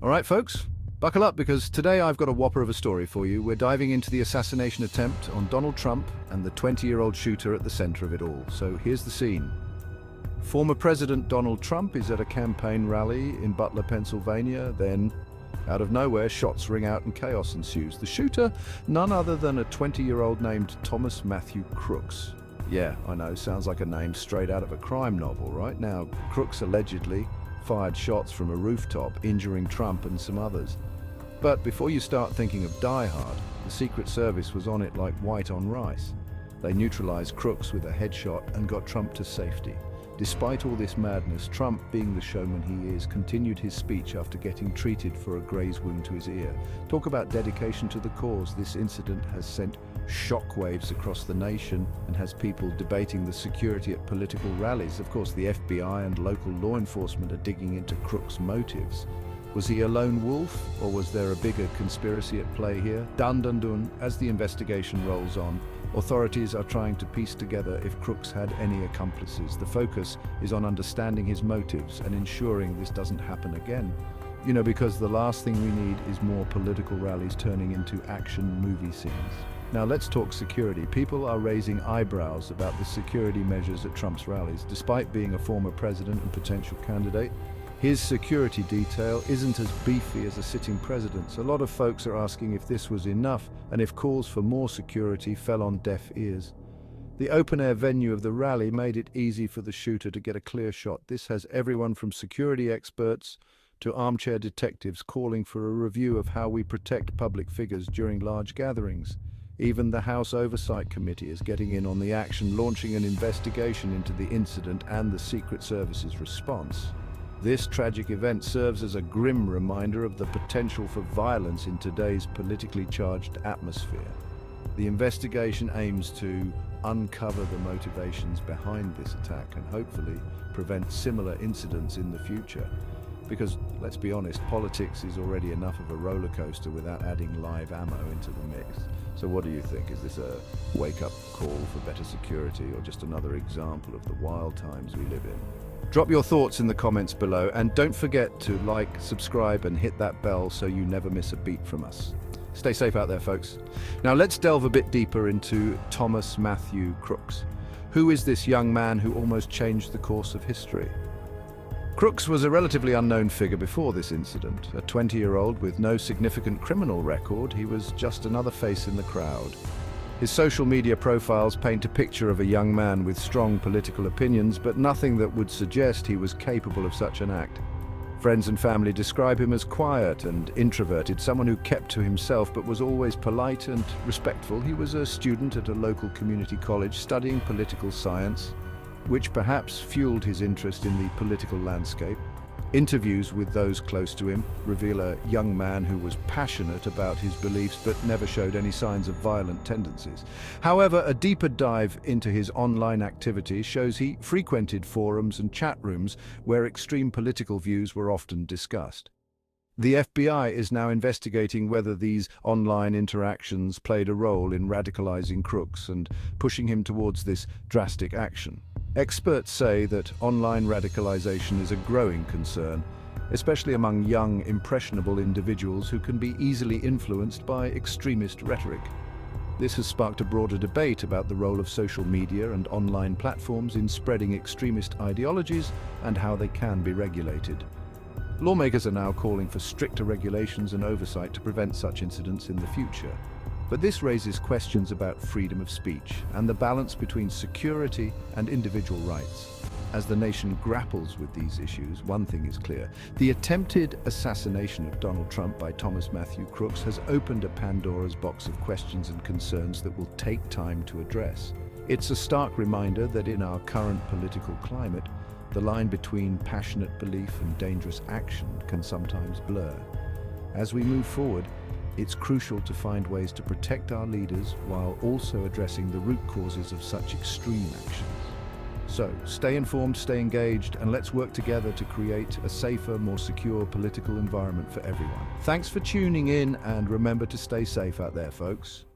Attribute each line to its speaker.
Speaker 1: All right, folks, buckle up because today I've got a whopper of a story for you. We're diving into the assassination attempt on Donald Trump and the 20-year-old shooter at the center of it all. So here's the scene. Former President Donald Trump is at a campaign rally in Butler, Pennsylvania. Then, out of nowhere, shots ring out and chaos ensues. The shooter, none other than a 20-year-old named Thomas Matthew Crooks. Yeah, I know, sounds like a name straight out of a crime novel, right? Now, Crooks allegedly fired shots from a rooftop, injuring Trump and some others. But before you start thinking of Die Hard, the Secret Service was on it like white on rice. They neutralized Crooks with a headshot and got Trump to safety. Despite all this madness, Trump, being the showman he is, continued his speech after getting treated for a graze wound to his ear. Talk about dedication to the cause. This incident has sent shockwaves across the nation and has people debating the security at political rallies. Of course, the FBI and local law enforcement are digging into Crooks' motives. Was he a lone wolf, or was there a bigger conspiracy at play here? Dun dun dun. As the investigation rolls on, authorities are trying to piece together if Crooks had any accomplices. The focus is on understanding his motives and ensuring this doesn't happen again. You know, because the last thing we need is more political rallies turning into action movie scenes. Now let's talk security. People are raising eyebrows about the security measures at Trump's rallies. Despite being a former president and potential candidate, his security detail isn't as beefy as a sitting president's. A lot of folks are asking if this was enough and if calls for more security fell on deaf ears. The open-air venue of the rally made it easy for the shooter to get a clear shot. This has everyone from security experts to armchair detectives calling for a review of how we protect public figures during large gatherings. Even the House Oversight Committee is getting in on the action, launching an investigation into the incident and the Secret Service's response. This tragic event serves as a grim reminder of the potential for violence in today's politically charged atmosphere. The investigation aims to uncover the motivations behind this attack and hopefully prevent similar incidents in the future. Because, let's be honest, politics is already enough of a roller coaster without adding live ammo into the mix. So what do you think? Is this a wake-up call for better security or just another example of the wild times we live in? Drop your thoughts in the comments below, and don't forget to like, subscribe, and hit that bell so you never miss a beat from us. Stay safe out there, folks. Now let's delve a bit deeper into Thomas Matthew Crooks. Who is this young man who almost changed the course of history? Crooks was a relatively unknown figure before this incident. A 20-year-old with no significant criminal record, he was just another face in the crowd. His social media profiles paint a picture of a young man with strong political opinions, but nothing that would suggest he was capable of such an act. Friends and family describe him as quiet and introverted, someone who kept to himself but was always polite and respectful. He was a student at a local community college studying political science, which perhaps fueled his interest in the political landscape. Interviews with those close to him reveal a young man who was passionate about his beliefs but never showed any signs of violent tendencies. However, a deeper dive into his online activities shows he frequented forums and chat rooms where extreme political views were often discussed. The FBI is now investigating whether these online interactions played a role in radicalizing Crooks and pushing him towards this drastic action. Experts say that online radicalization is a growing concern, especially among young, impressionable individuals who can be easily influenced by extremist rhetoric. This has sparked a broader debate about the role of social media and online platforms in spreading extremist ideologies and how they can be regulated. Lawmakers are now calling for stricter regulations and oversight to prevent such incidents in the future. But this raises questions about freedom of speech and the balance between security and individual rights. As the nation grapples with these issues, one thing is clear. The attempted assassination of Donald Trump by Thomas Matthew Crooks has opened a Pandora's box of questions and concerns that will take time to address. It's a stark reminder that in our current political climate, the line between passionate belief and dangerous action can sometimes blur. As we move forward, it's crucial to find ways to protect our leaders while also addressing the root causes of such extreme actions. So, stay informed, stay engaged, and let's work together to create a safer, more secure political environment for everyone. Thanks for tuning in, and remember to stay safe out there, folks.